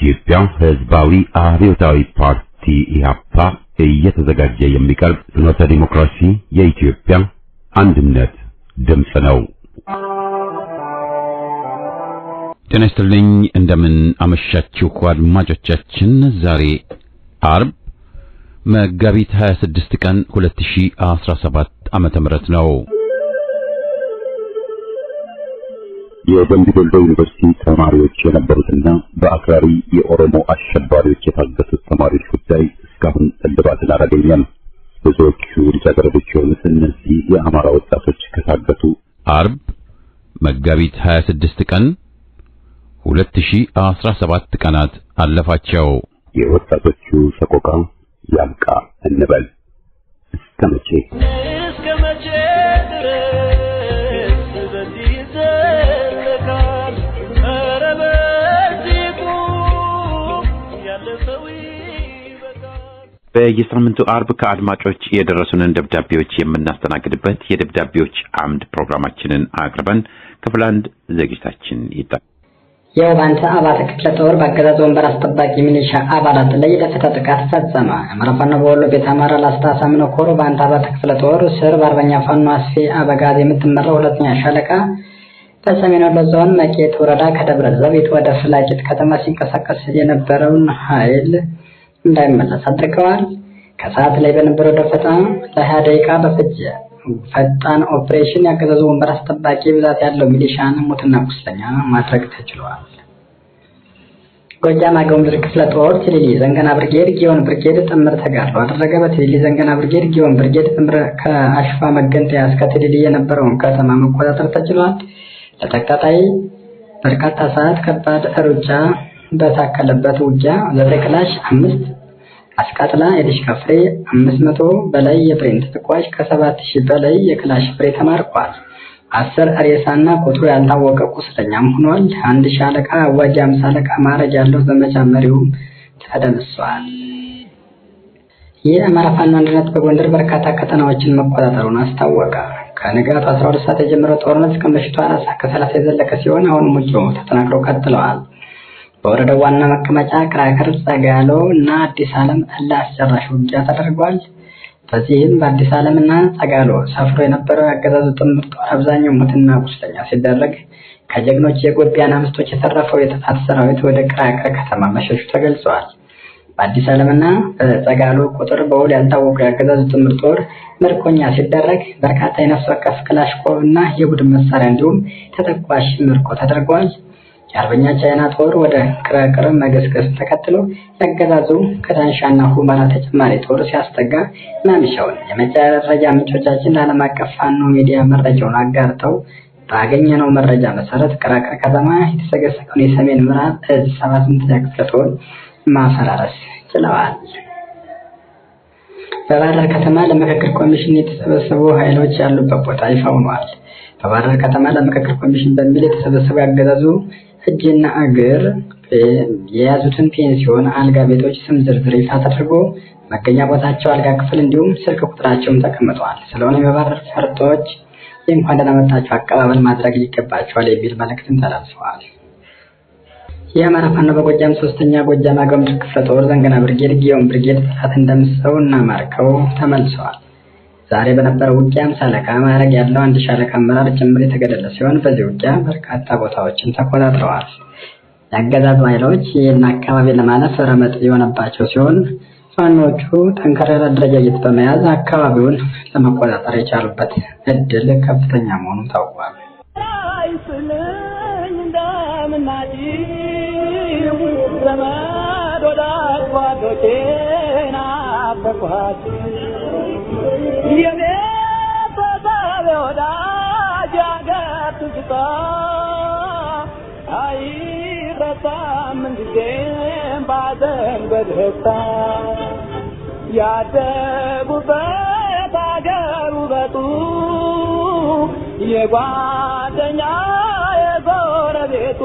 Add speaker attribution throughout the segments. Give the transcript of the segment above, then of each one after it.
Speaker 1: የኢትዮጵያ ሕዝባዊ አብዮታዊ ፓርቲ ኢህአፓ እየተዘጋጀ የሚቀርብ ፍኖተ ዲሞክራሲ የኢትዮጵያ አንድነት ድምፅ ነው። ጤና ይስጥልኝ፣ እንደምን አመሻችሁ አድማጮቻችን። ዛሬ አርብ መጋቢት 26 ቀን 2017 ዓመተ ምህረት ነው። የደምቢ ዶሎ ዩኒቨርሲቲ ተማሪዎች የነበሩትና በአክራሪ የኦሮሞ አሸባሪዎች የታገቱት ተማሪዎች ጉዳይ እስካሁን እልባትን አላገኘም። ብዙዎቹ ልጃገረዶች የሆኑት እነዚህ የአማራ ወጣቶች ከታገቱ አርብ መጋቢት 26 ቀን 2017 ቀናት አለፋቸው። የወጣቶቹ ሰቆቃ ያብቃ እንበል። እስከ መቼ ድረስ በዚህ ይዘለቃል? ኧረ በዚሁ ያለፈው ይበቃል። በየሳምንቱ አርብ ከአድማጮች የደረሱንን ደብዳቤዎች የምናስተናግድበት የደብዳቤዎች አምድ ፕሮግራማችንን አቅርበን ክፍል 1 ዝግጅታችን ይጠናቀቃል።
Speaker 2: የውባንተ አባተ ክፍለ ጦር በአገዛዙ ወንበር አስጠባቂ ሚሊሻ አባላት ላይ የደፈጣ ጥቃት ፈጸመ። አማራ ፋኖ በወሎ ቤተ አማራ ላስታ ሳምኖ ኮር በአንተ አባተ ክፍለ ጦር ስር በአርበኛ ፋኖ አስፌ አበጋዝ የምትመራው ሁለተኛ ሻለቃ በሰሜን ወሎ ዞን መቄት ወረዳ ከደብረ ዘይት ወደ ፍላቂት ከተማ ሲንቀሳቀስ የነበረውን ኃይል እንዳይመለስ አድርገዋል። ከሰዓት ላይ በነበረው ደፈጣ ለ20 ደቂቃ በፈጀ ፈጣን ኦፕሬሽን ያገዛዙ ወንበር አስጠባቂ ብዛት ያለው ሚሊሻን ሞትና ቁስለኛ ማድረግ ተችሏል። ጎጃም አገው ምድር ክፍለ ጦር ትሊሊ ዘንገና ብርጌድ ጊዮን ብርጌድ ጥምር ተጋድሎ አደረገ። በትሊሊ ዘንገና ብርጌድ ጊዮን ብርጌድ ጥምር ከአሽፋ መገንጠያ እስከ ትሊሊ የነበረውን ከተማ መቆጣጠር ተችሏል። ለተከታታይ በርካታ ሰዓት ከባድ ሩጫ በታከለበት ውጊያ 9 ክላሽ 5 አስቃጥላ የዲሽካ ፍሬ 500 በላይ የብሬን ተተኳሽ ከ7000 በላይ የክላሽ ፍሬ ተማርኳል። 10 ሬሳና ቁጥሩ ያልታወቀ ቁስለኛም ሆኗል። 1 ሻለቃ አዋጅ 50 ሻለቃ ማዕረግ ያለው ዘመቻ መሪውም ተደምሷል። የአማራ ፋኖ አንድነት በጎንደር በርካታ ከተማዎችን መቆጣጠሩን አስታወቀ። ከንጋቱ 12 ሰዓት የጀመረው ጦርነት እስከ ምሽቱ 4 ሰዓት ከ30 የዘለቀ ሲሆን አሁንም ውጊያው ተጠናክሮ ቀጥለዋል። በወረዳው ዋና መቀመጫ ክራከር ጸጋሎ እና አዲስ ዓለም አስጨራሽ ውጊያ ተደርጓል። በዚህም በአዲስ ዓለም እና ጸጋሎ ሰፍሮ የነበረው ያገዛዙ ጥምር ጦር አብዛኛው ሞትና ቁስለኛ ሲደረግ ከጀግኖች የጎቢያን አምስቶች የተረፈው የጥፋት ሰራዊት ወደ ክራከር ከተማ መሸሹ ተገልጿል። በአዲስ ዓለም እና በጸጋሎ ቁጥር በውል ያልታወቀ ያገዛዙ ጥምር ጦር ምርኮኛ ሲደረግ በርካታ የነፍስ ወከፍ ክላሽንኮቭ እና የቡድን መሳሪያ እንዲሁም ተተኳሽ ምርኮ ተደርጓል። የአርበኛ ቻይና ጦር ወደ ክራከር መገስገስ ተከትሎ ያገዛዙ ከዳንሻና ሁመራ ተጨማሪ ጦር ሲያስጠጋ ማምሻውን የመረጃ ምንጮቻችን ለዓለም አቀፍ ፋኖ ሚዲያ መረጃውን አጋርተው ባገኘነው መረጃ መሰረት ክራከር ከተማ የተሰገሰገውን የሰሜን ምዕራብ እዝ 78ኛ ክፍለ ጦር ማፈራረስ ችለዋል። በባህር ዳር ከተማ ለምክክር ኮሚሽን የተሰበሰቡ ኃይሎች ያሉበት ቦታ ይፋ ሆኗል። በባህር ዳር ከተማ ለምክክር ኮሚሽን በሚል የተሰበሰቡ ያገዛዙ እጅና እግር የያዙትን ፔንሲዮን አልጋ ቤቶች ስም ዝርዝር ይፋ ተደርጎ መገኛ ቦታቸው፣ አልጋ ክፍል እንዲሁም ስልክ ቁጥራቸውም ተቀምጧል። ስለሆነም የባህር ዳር ፈርጦች እንኳን ደህና መጣችሁ አቀባበል ማድረግ ይገባቸዋል የሚል መልእክትም ተላልፈዋል። የአማራ ፋኖ በጎጃም 3ኛ ጎጃም አገው ምድር ክፍለ ጦር ዘንገና ብርጌድ ጊዮን ብርጌድ ጠላት እንደምሰው እና ማርከው ተመልሰዋል። ዛሬ በነበረው ውጊያ 50 ሻለቃ ማዕረግ ያለው 1 ሻለቃ አመራር ጭምር የተገደለ ሲሆን በዚህ ውጊያ በርካታ ቦታዎችን ተቆጣጥረዋል። ያገዛዙ ኃይሎች ይህን አካባቢ ለማለፍ ረመጥ የሆነባቸው ሲሆን ፋኖቹ ጠንካራ አደረጃጀት በመያዝ አካባቢውን ለመቆጣጠር የቻሉበት እድል ከፍተኛ መሆኑ ታውቋል።
Speaker 3: የኔ ተሳቤ ወዳጅ አገር ትዝታ አይረሳም እንጊዜም ባዘን በደስታ ያደጉበት አገር ውበቱ የጓደኛ የጎረቤቱ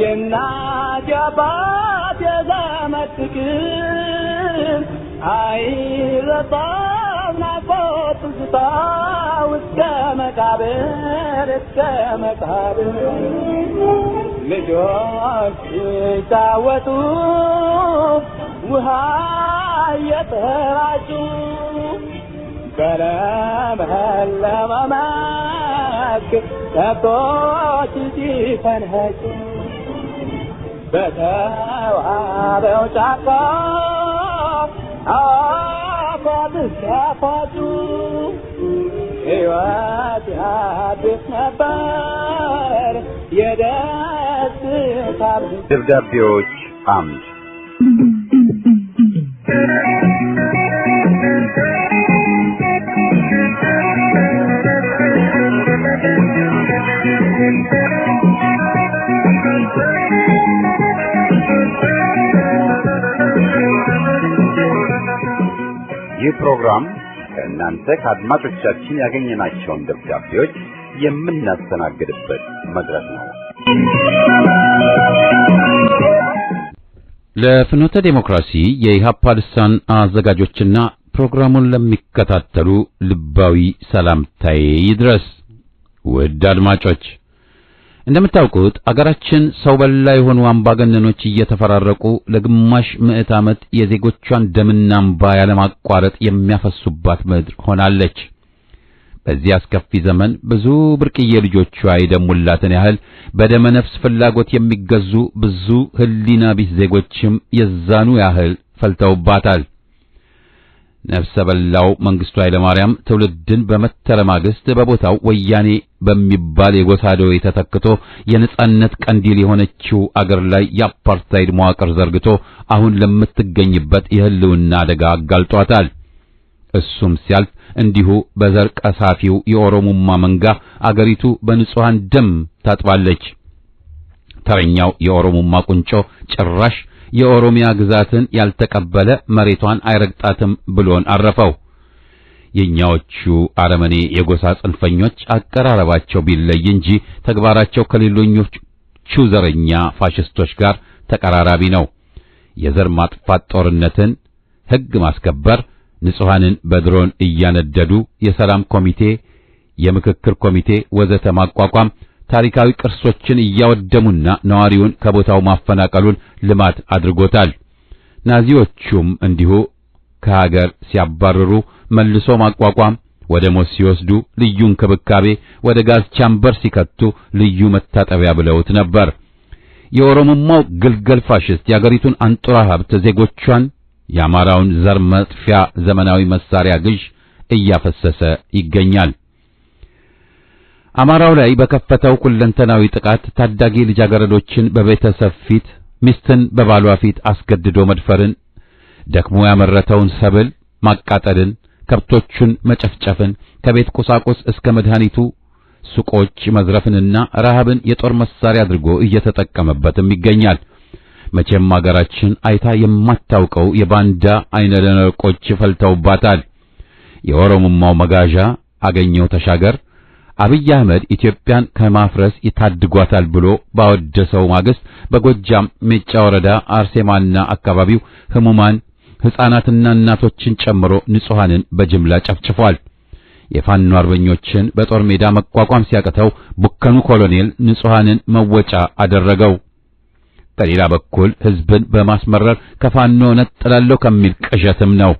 Speaker 3: የእናት የአባት የዘመድ ፍቅር አይረሳም ናፍቆት ትዝታ እስከ መቃብር ልጆች ሲጫወቱ ውሃ እየተራጩ በለመለመ መስክ ከብቶች ሲፈንጩ በተዋበው ጫካ አፏብስ ያፏጩ ሕይወት ያድስ ነበር የደስታ
Speaker 1: ደብዳቤዎች አምድ ይህ ፕሮግራም ከእናንተ ከአድማጮቻችን ያገኘናቸውን ደብዳቤዎች የምናስተናግድበት መድረክ ነው። ለፍኖተ ዲሞክራሲ የኢሃፓ ልሳን አዘጋጆችና ፕሮግራሙን ለሚከታተሉ ልባዊ ሰላምታዬ ይድረስ። ውድ አድማጮች፣ እንደምታውቁት አገራችን ሰው በላ የሆኑ አምባገነኖች እየተፈራረቁ ለግማሽ ምዕት ዓመት የዜጎቿን ደምና እንባ ያለማቋረጥ የሚያፈሱባት ምድር ሆናለች። በዚህ አስከፊ ዘመን ብዙ ብርቅዬ ልጆቿ የደሙላትን ያህል በደመ ነፍስ ፍላጎት የሚገዙ ብዙ ሕሊና ቢስ ዜጎችም የዛኑ ያህል ፈልተውባታል። ነፍሰ በላው መንግስቱ ኃይለማርያም ትውልድን በመተረ ማግስት በቦታው ወያኔ በሚባል የጎሳዶ የተተክቶ የነጻነት ቀንዲል የሆነችው አገር ላይ የአፓርታይድ መዋቅር ዘርግቶ አሁን ለምትገኝበት የህልውና አደጋ አጋልጧታል። እሱም ሲያልፍ እንዲሁ በዘር ቀሳፊው የኦሮሞማ መንጋ አገሪቱ በንጹሃን ደም ታጥባለች። ተረኛው የኦሮሞማ ቁንጮ ጭራሽ የኦሮሚያ ግዛትን ያልተቀበለ መሬቷን አይረግጣትም ብሎን አረፈው። የኛዎቹ አረመኔ የጎሳ ጽንፈኞች አቀራረባቸው ቢለይ እንጂ ተግባራቸው ከሌሎኞቹ ዘረኛ ፋሽስቶች ጋር ተቀራራቢ ነው። የዘር ማጥፋት ጦርነትን፣ ሕግ ማስከበር፣ ንጹሃንን በድሮን እያነደዱ የሰላም ኮሚቴ፣ የምክክር ኮሚቴ ወዘተ ማቋቋም ታሪካዊ ቅርሶችን እያወደሙና ነዋሪውን ከቦታው ማፈናቀሉን ልማት አድርጎታል። ናዚዎቹም እንዲሁ ከሀገር ሲያባርሩ መልሶ ማቋቋም፣ ወደ ሞት ሲወስዱ ልዩ እንክብካቤ፣ ወደ ጋዝ ቻምበር ሲከቱ ልዩ መታጠቢያ ብለውት ነበር። የኦሮሞማው ግልገል ፋሽስት የአገሪቱን አንጡራ ሀብት ዜጎቿን የአማራውን ዘር መጥፊያ ዘመናዊ መሳሪያ ግዥ እያፈሰሰ ይገኛል። አማራው ላይ በከፈተው ሁለንተናዊ ጥቃት ታዳጊ ልጃገረዶችን በቤተሰብ ፊት፣ ሚስትን በባሏ ፊት አስገድዶ መድፈርን፣ ደክሞ ያመረተውን ሰብል ማቃጠልን፣ ከብቶቹን መጨፍጨፍን፣ ከቤት ቁሳቁስ እስከ መድኃኒቱ ሱቆች መዝረፍንና ረሃብን የጦር መሳሪያ አድርጎ እየተጠቀመበትም ይገኛል። መቼም አገራችን አይታ የማታውቀው የባንዳ አይነ ደረቆች ፈልተውባታል። የኦሮሞማው መጋዣ አገኘው ተሻገር አብይ አህመድ ኢትዮጵያን ከማፍረስ ይታድጓታል ብሎ ባወደሰው ማግስት በጎጃም ሜጫ ወረዳ አርሴማና አካባቢው ህሙማን ሕፃናትና እናቶችን ጨምሮ ንጹሃንን በጅምላ ጨፍጭፏል። የፋኖ አርበኞችን በጦር ሜዳ መቋቋም ሲያቅተው ቡከኑ ኮሎኔል ንጹሃንን መወጫ አደረገው። በሌላ በኩል ህዝብን በማስመረር ከፋኖ ነጥላለሁ ከሚል ቅዠትም ነው።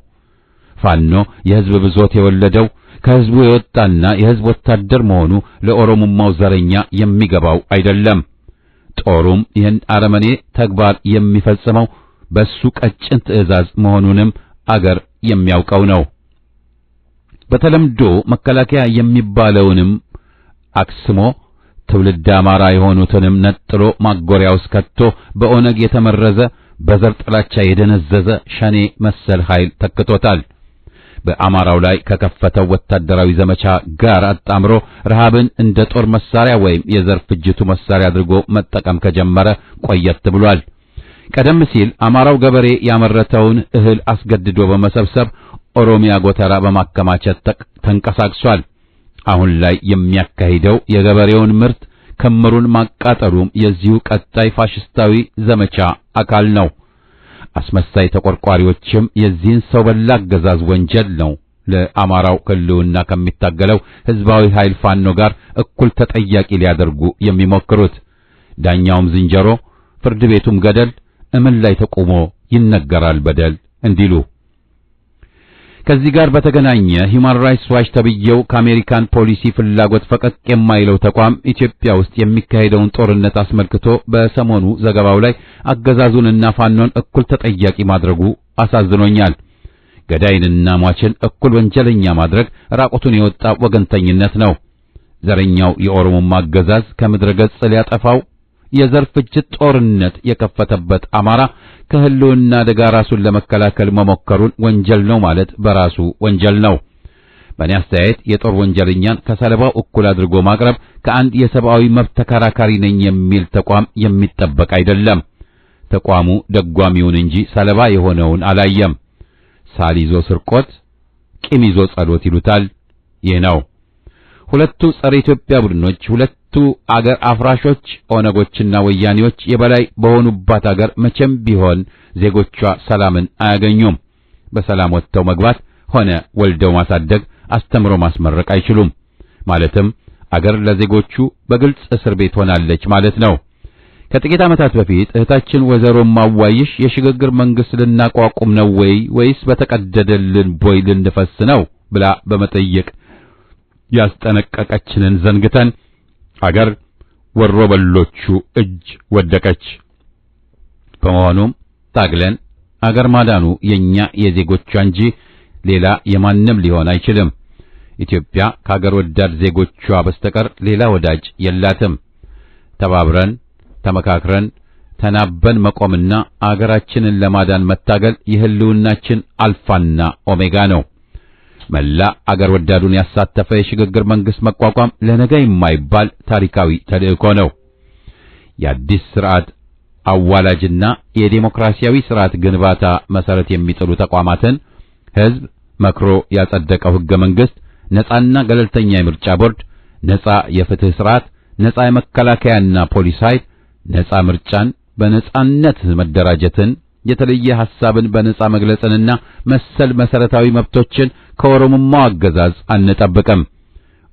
Speaker 1: ፋኖ የህዝብ ብዞት የወለደው ከህዝቡ የወጣና የህዝብ ወታደር መሆኑ ለኦሮሞማው ዘረኛ የሚገባው አይደለም። ጦሩም ይህን አረመኔ ተግባር የሚፈጽመው በሱ ቀጭን ትዕዛዝ መሆኑንም አገር የሚያውቀው ነው። በተለምዶ መከላከያ የሚባለውንም አክስሞ ትውልድ አማራ የሆኑትንም ነጥሎ ማጎሪያ ውስጥ ከቶ በኦነግ የተመረዘ በዘር ጥላቻ የደነዘዘ ሸኔ መሰል ኃይል ተክቶታል። በአማራው ላይ ከከፈተው ወታደራዊ ዘመቻ ጋር አጣምሮ ረሃብን እንደ ጦር መሳሪያ ወይም የዘር ፍጅቱ መሳሪያ አድርጎ መጠቀም ከጀመረ ቆየት ብሏል። ቀደም ሲል አማራው ገበሬ ያመረተውን እህል አስገድዶ በመሰብሰብ ኦሮሚያ ጎተራ በማከማቸት ተንቀሳቅሷል። አሁን ላይ የሚያካሂደው የገበሬውን ምርት ክምሩን ማቃጠሉም የዚሁ ቀጣይ ፋሽስታዊ ዘመቻ አካል ነው። አስመሳይ ተቆርቋሪዎችም የዚህን ሰው በላ አገዛዝ ወንጀል ነው ለአማራው ህልውና ከሚታገለው ህዝባዊ ኃይል ፋኖ ጋር እኩል ተጠያቂ ሊያደርጉ የሚሞክሩት። ዳኛውም ዝንጀሮ፣ ፍርድ ቤቱም ገደል፣ እምን ላይ ተቆሞ ይነገራል በደል እንዲሉ። ከዚህ ጋር በተገናኘ ሂውማን ራይትስ ዋች ተብዬው ከአሜሪካን ፖሊሲ ፍላጎት ፈቀቅ የማይለው ተቋም ኢትዮጵያ ውስጥ የሚካሄደውን ጦርነት አስመልክቶ በሰሞኑ ዘገባው ላይ አገዛዙንና ፋኖን እኩል ተጠያቂ ማድረጉ አሳዝኖኛል። ገዳይንና ሟችን እኩል ወንጀለኛ ማድረግ ራቁቱን የወጣ ወገንተኝነት ነው። ዘረኛው የኦሮሞማ አገዛዝ ከምድረ ገጽ ሊያጠፋው የዘር ፍጅት ጦርነት የከፈተበት አማራ ከህልውና አደጋ ራሱን ለመከላከል መሞከሩን ወንጀል ነው ማለት በራሱ ወንጀል ነው። በእኔ አስተያየት የጦር ወንጀለኛን ከሰለባው እኩል አድርጎ ማቅረብ ከአንድ የሰብአዊ መብት ተከራካሪ ነኝ የሚል ተቋም የሚጠበቅ አይደለም። ተቋሙ ደጓሚውን እንጂ ሰለባ የሆነውን አላየም። ሳል ይዞ ስርቆት፣ ቂም ይዞ ጸሎት ይሉታል። ይህ ነው። ሁለቱ ጸረ ኢትዮጵያ ቡድኖች፣ ሁለቱ አገር አፍራሾች ኦነጎችና ወያኔዎች የበላይ በሆኑባት አገር መቼም ቢሆን ዜጎቿ ሰላምን አያገኙም። በሰላም ወጥተው መግባት ሆነ ወልደው ማሳደግ፣ አስተምሮ ማስመረቅ አይችሉም። ማለትም አገር ለዜጎቹ በግልጽ እስር ቤት ሆናለች ማለት ነው። ከጥቂት ዓመታት በፊት እህታችን ወይዘሮ ማዋይሽ የሽግግር መንግስት ልናቋቁም ነው ወይስ በተቀደደልን ቦይ ልንፈስ ነው ብላ በመጠየቅ ያስጠነቀቀችንን ዘንግተን አገር ወሮበሎቹ እጅ ወደቀች። በመሆኑም ታግለን አገር ማዳኑ የኛ የዜጎቿ እንጂ ሌላ የማንም ሊሆን አይችልም። ኢትዮጵያ ከአገር ወዳድ ዜጎቿ በስተቀር ሌላ ወዳጅ የላትም። ተባብረን ተመካክረን ተናበን መቆምና አገራችንን ለማዳን መታገል የህልውናችን አልፋና ኦሜጋ ነው። መላ አገር ወዳዱን ያሳተፈ የሽግግር መንግስት መቋቋም ለነገ የማይባል ታሪካዊ ተልእኮ ነው። የአዲስ ስርዓት አዋላጅና የዴሞክራሲያዊ ስርዓት ግንባታ መሰረት የሚጥሉ ተቋማትን ህዝብ መክሮ ያጸደቀው ህገ መንግስት፣ ነጻና ገለልተኛ የምርጫ ቦርድ፣ ነጻ የፍትህ ስርዓት፣ ነጻ የመከላከያና ፖሊስ ኃይል፣ ነጻ ምርጫን፣ በነጻነት መደራጀትን፣ የተለየ ሐሳብን በነጻ መግለጽንና መሰል መሰረታዊ መብቶችን ከኦሮሞማው አገዛዝ አንጠብቅም።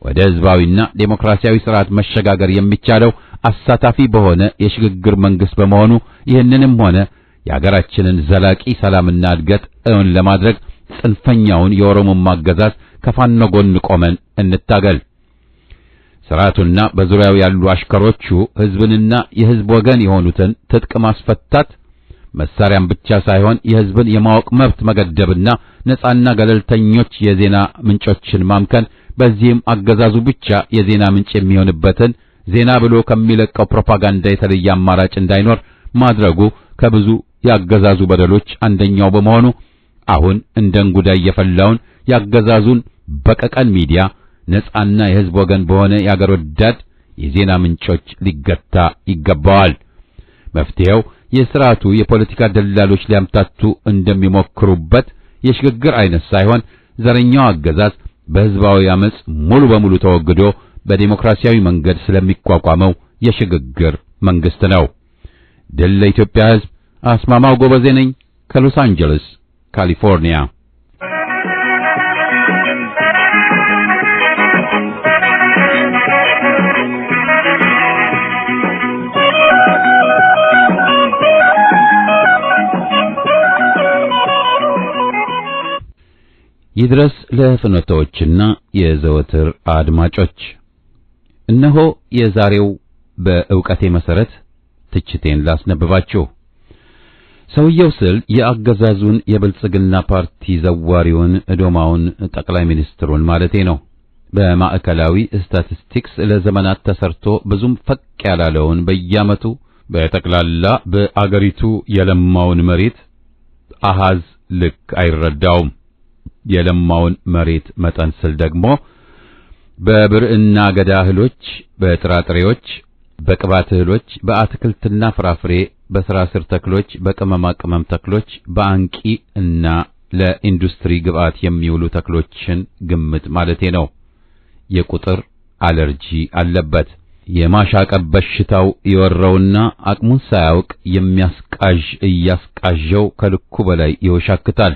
Speaker 1: ወደ ህዝባዊና ዴሞክራሲያዊ ስርዓት መሸጋገር የሚቻለው አሳታፊ በሆነ የሽግግር መንግስት በመሆኑ ይህንንም ሆነ የሀገራችንን ዘላቂ ሰላምና እድገት እውን ለማድረግ ጽንፈኛውን የኦሮሞማ አገዛዝ ከፋኖ ጎን ቆመን እንታገል። ስርዓቱና በዙሪያው ያሉ አሽከሮቹ ህዝብንና የህዝብ ወገን የሆኑትን ትጥቅ ማስፈታት፣ መሳሪያን ብቻ ሳይሆን የህዝብን የማወቅ መብት መገደብና ነጻና ገለልተኞች የዜና ምንጮችን ማምከን፣ በዚህም አገዛዙ ብቻ የዜና ምንጭ የሚሆንበትን ዜና ብሎ ከሚለቀው ፕሮፓጋንዳ የተለየ አማራጭ እንዳይኖር ማድረጉ ከብዙ ያገዛዙ በደሎች አንደኛው በመሆኑ አሁን እንደ እንጉዳይ የፈላውን ያገዛዙን በቀቀን ሚዲያ ነጻና የህዝብ ወገን በሆነ ያገር ወዳድ የዜና ምንጮች ሊገታ ይገባዋል። መፍትሄው የሥርዓቱ የፖለቲካ ደላሎች ሊያምታቱ እንደሚሞክሩበት የሽግግር አይነት ሳይሆን ዘረኛው አገዛዝ በህዝባዊ አመጽ ሙሉ በሙሉ ተወግዶ በዲሞክራሲያዊ መንገድ ስለሚቋቋመው የሽግግር መንግስት ነው። ድል ለኢትዮጵያ ህዝብ። አስማማው ጎበዜ ነኝ ከሎስ አንጀለስ ካሊፎርኒያ። ይድረስ ለፍኖታዎችና የዘወትር አድማጮች፣ እነሆ የዛሬው በእውቀቴ መሰረት ትችቴን ላስነብባችሁ። ሰውየው ስል የአገዛዙን የብልጽግና ፓርቲ ዘዋሪውን ዶማውን ጠቅላይ ሚኒስትሩን ማለቴ ነው። በማዕከላዊ ስታቲስቲክስ ለዘመናት ተሰርቶ ብዙም ፈቅ ያላለውን በየዓመቱ በጠቅላላ በአገሪቱ የለማውን መሬት አሃዝ ልክ አይረዳውም። የለማውን መሬት መጠን ስል ደግሞ በብርዕና ገዳ እህሎች፣ በጥራጥሬዎች፣ በቅባት እህሎች፣ በአትክልትና ፍራፍሬ፣ በስራ ስር ተክሎች፣ በቅመማ ቅመም ተክሎች፣ በአንቂ እና ለኢንዱስትሪ ግብዓት የሚውሉ ተክሎችን ግምት ማለቴ ነው። የቁጥር አለርጂ አለበት። የማሻቀብ በሽታው የወረውና አቅሙን ሳያውቅ የሚያስቃዥ እያስቃዠው ከልኩ በላይ ይወሻክታል።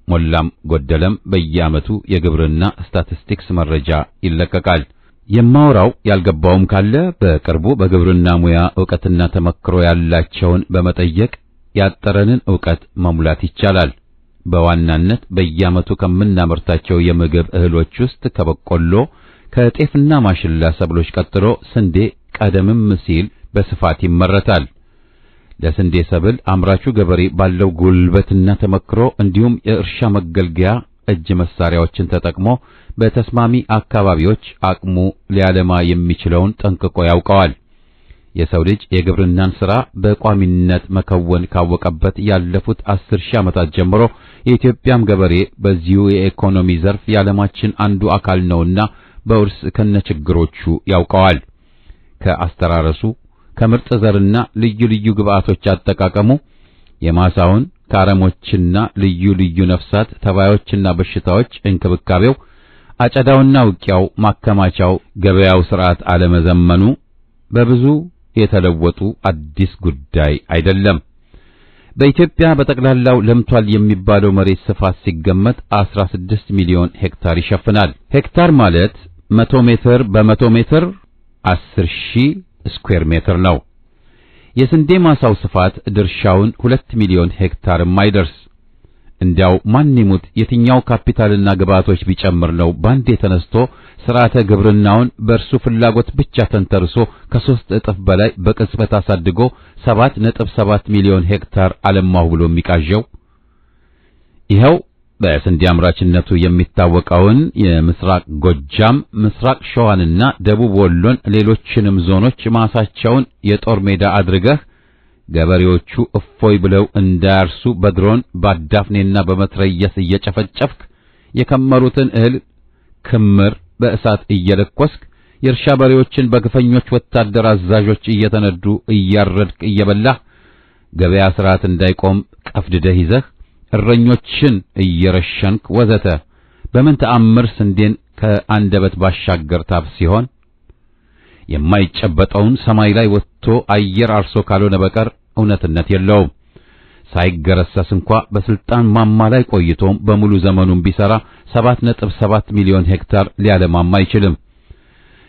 Speaker 1: ሞላም ጎደለም በየዓመቱ የግብርና ስታቲስቲክስ መረጃ ይለቀቃል። የማወራው ያልገባውም ካለ በቅርቡ በግብርና ሙያ ዕውቀትና ተመክሮ ያላቸውን በመጠየቅ ያጠረንን ዕውቀት መሙላት ይቻላል። በዋናነት በየዓመቱ ከምናመርታቸው የምግብ እህሎች ውስጥ ከበቆሎ፣ ከጤፍና ማሽላ ሰብሎች ቀጥሎ ስንዴ ቀደምም ሲል በስፋት ይመረታል። ለስንዴ ሰብል አምራቹ ገበሬ ባለው ጉልበትና ተመክሮ እንዲሁም የእርሻ መገልገያ እጅ መሳሪያዎችን ተጠቅሞ በተስማሚ አካባቢዎች አቅሙ ሊያለማ የሚችለውን ጠንቅቆ ያውቀዋል። የሰው ልጅ የግብርናን ሥራ በቋሚነት መከወን ካወቀበት ያለፉት 10,000 ዓመታት ጀምሮ የኢትዮጵያም ገበሬ በዚሁ የኢኮኖሚ ዘርፍ የዓለማችን አንዱ አካል ነውና በውርስ ከነችግሮቹ ያውቀዋል። ከአስተራረሱ ከምርጥ ዘርና ልዩ ልዩ ግብዓቶች አጠቃቀሙ የማሳውን ከአረሞችና ልዩ ልዩ ነፍሳት ተባዮችና በሽታዎች እንክብካቤው አጨዳውና ውቂያው ማከማቻው ገበያው ሥርዓት አለመዘመኑ በብዙ የተለወጡ አዲስ ጉዳይ አይደለም። በኢትዮጵያ በጠቅላላው ለምቷል የሚባለው መሬት ስፋት ሲገመት 16 ሚሊዮን ሄክታር ይሸፍናል። ሄክታር ማለት 100 ሜትር በ100 ሜትር 10,000 ስኩዌር ሜትር ነው። የስንዴ ማሳው ስፋት ድርሻውን 2 ሚሊዮን ሄክታርም አይደርስ። እንዲያው ማን ይሙት የትኛው ካፒታልና ግብዓቶች ቢጨምር ነው ባንዴ ተነስቶ ስርዓተ ግብርናውን በእርሱ ፍላጎት ብቻ ተንተርሶ ከ3 እጥፍ በላይ በቅጽበት አሳድጎ 7.7 ሚሊዮን ሄክታር አለማሁ ብሎ የሚቃዠው? ይኸው በስንዴ አምራችነቱ የሚታወቀውን የምስራቅ ጎጃም፣ ምስራቅ ሸዋንና ደቡብ ወሎን ሌሎችንም ዞኖች ማሳቸውን የጦር ሜዳ አድርገህ ገበሬዎቹ እፎይ ብለው እንዳያርሱ በድሮን ባዳፍኔና በመትረየስ እየጨፈጨፍክ የከመሩትን እህል ክምር በእሳት እየለኮስክ የእርሻ በሬዎችን በግፈኞች ወታደር አዛዦች እየተነዱ እያረድክ እየበላህ ገበያ ስርዓት እንዳይቆም ቀፍድደህ ይዘህ እረኞችን እየረሸንክ ወዘተ በምን ተአምር ስንዴን ከአንደበት ባሻገር ታብ ሲሆን የማይጨበጠውን ሰማይ ላይ ወጥቶ አየር አርሶ ካልሆነ በቀር እውነትነት የለውም። ሳይገረሰስ እንኳ በስልጣን ማማ ላይ ቆይቶም በሙሉ ዘመኑን ቢሰራ 7.7 ሚሊዮን ሄክታር ሊያለማም አይችልም።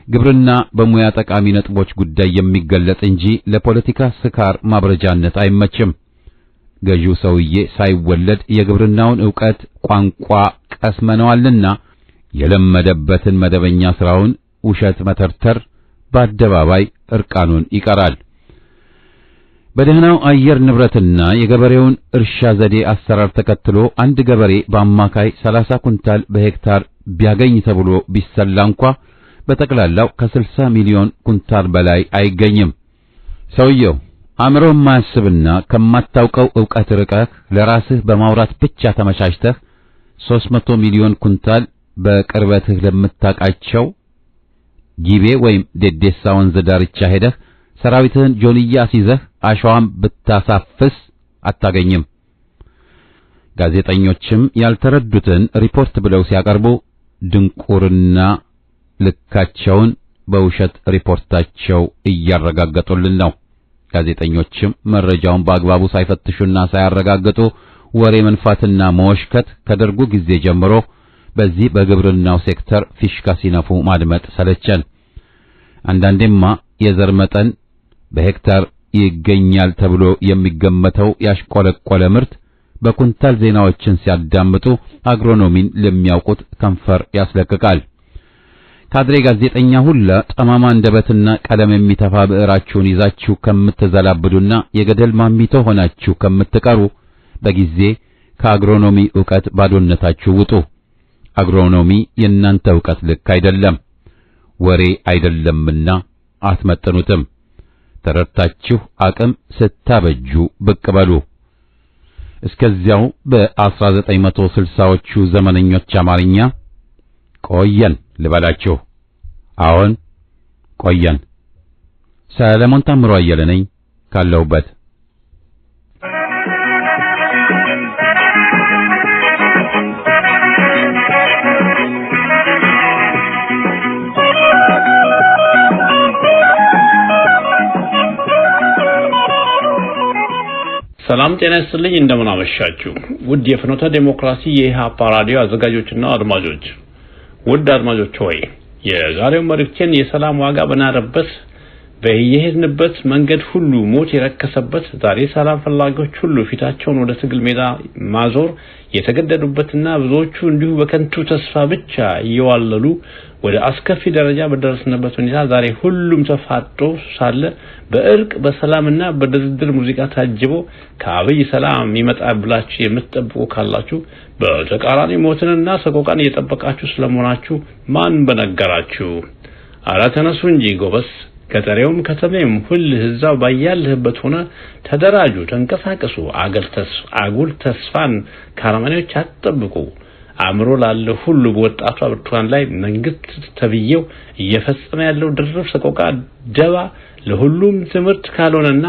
Speaker 1: ግብርና በሙያ ጠቃሚ ነጥቦች ጉዳይ የሚገለጥ እንጂ ለፖለቲካ ስካር ማብረጃነት አይመችም። ገዢው ሰውዬ ሳይወለድ የግብርናውን ዕውቀት ቋንቋ ቀስመነዋልና የለመደበትን መደበኛ ስራውን ውሸት መተርተር በአደባባይ እርቃኑን ይቀራል። በደህናው አየር ንብረትና የገበሬውን እርሻ ዘዴ አሰራር ተከትሎ አንድ ገበሬ በአማካይ 30 ኩንታል በሄክታር ቢያገኝ ተብሎ ቢሰላ እንኳ በጠቅላላው ከ60 ሚሊዮን ኩንታል በላይ አይገኝም። ሰውየው አእምሮ የማያስብና ከማታውቀው ዕውቀት ርቀህ ለራስህ በማውራት ብቻ ተመቻችተህ 300 ሚሊዮን ኩንታል በቅርበትህ ለምታቃቸው ጊቤ ወይም ዴዴሳ ወንዝ ዳርቻ ሄደህ ሰራዊትህን ጆንያ ሲዘህ አሸዋም ብታሳፍስ አታገኝም። ጋዜጠኞችም ያልተረዱትን ሪፖርት ብለው ሲያቀርቡ ድንቁርና ልካቸውን በውሸት ሪፖርታቸው እያረጋገጡልን ነው። ጋዜጠኞችም መረጃውን በአግባቡ ሳይፈትሹና ሳያረጋግጡ ወሬ መንፋትና መወሽከት ከደርጉ ጊዜ ጀምሮ በዚህ በግብርናው ሴክተር ፊሽካ ሲነፉ ማድመጥ ሰለቸን። አንዳንዴማ የዘር መጠን በሄክታር ይገኛል ተብሎ የሚገመተው ያሽቆለቆለ ምርት በኩንታል ዜናዎችን ሲያዳምጡ አግሮኖሚን ለሚያውቁት ከንፈር ያስለቅቃል። ካድሬ ጋዜጠኛ ሁላ ጠማማ አንደበትና ቀለም የሚተፋ ብዕራችሁን ይዛችሁ ከምትዘላብዱና የገደል ማሚቶ ሆናችሁ ከምትቀሩ በጊዜ ከአግሮኖሚ ዕውቀት ባዶነታችሁ ውጡ። አግሮኖሚ የእናንተ ዕውቀት ልክ አይደለም፣ ወሬ አይደለምና አትመጥኑትም። ተረድታችሁ አቅም ስታበጁ ብቅ በሉ። እስከዚያው በ1960ዎቹ ዘመነኞች አማርኛ ቆየን ልበላችሁ። አሁን ቆየን። ሰለሞን ታምሮ አየለ ነኝ ካለሁበት።
Speaker 4: ሰላም ጤና ይስጥልኝ። እንደምን አመሻችሁ ውድ የፍኖተ ዲሞክራሲ የኢሃፓ ራዲዮ አዘጋጆችና አድማጮች። ውድ አድማጮች ሆይ የዛሬው መልእክቴን የሰላም ዋጋ በናረበት በየሄድንበት መንገድ ሁሉ ሞት የረከሰበት ዛሬ ሰላም ፈላጊዎች ሁሉ ፊታቸውን ወደ ትግል ሜዳ ማዞር የተገደዱበትና ብዙዎቹ እንዲሁ በከንቱ ተስፋ ብቻ እየዋለሉ ወደ አስከፊ ደረጃ በደረስንበት ሁኔታ ዛሬ ሁሉም ተፋጦ ሳለ በእርቅ በሰላምና በድርድር ሙዚቃ ታጅቦ ከአብይ ሰላም ይመጣል ብላችሁ የምትጠብቁ ካላችሁ በተቃራኒ ሞትንና ሰቆቃን እየጠበቃችሁ ስለመሆናችሁ ማን በነገራችሁ? አረ ተነሱ እንጂ ጎበስ። ከተሬውም ከተሜም ሁሉ ህዛው ባያለህበት ሆነ ተደራጁ፣ ተንቀሳቀሱ። አጉል ተስፋን ካራማኔዎች አትጠብቁ። አእምሮ ላለው ሁሉ በወጣቷ ብርቱካን ላይ መንግስት ተብየው እየፈጸመ ያለው ድርብ ሰቆቃ ደባ ለሁሉም ትምህርት ካልሆነና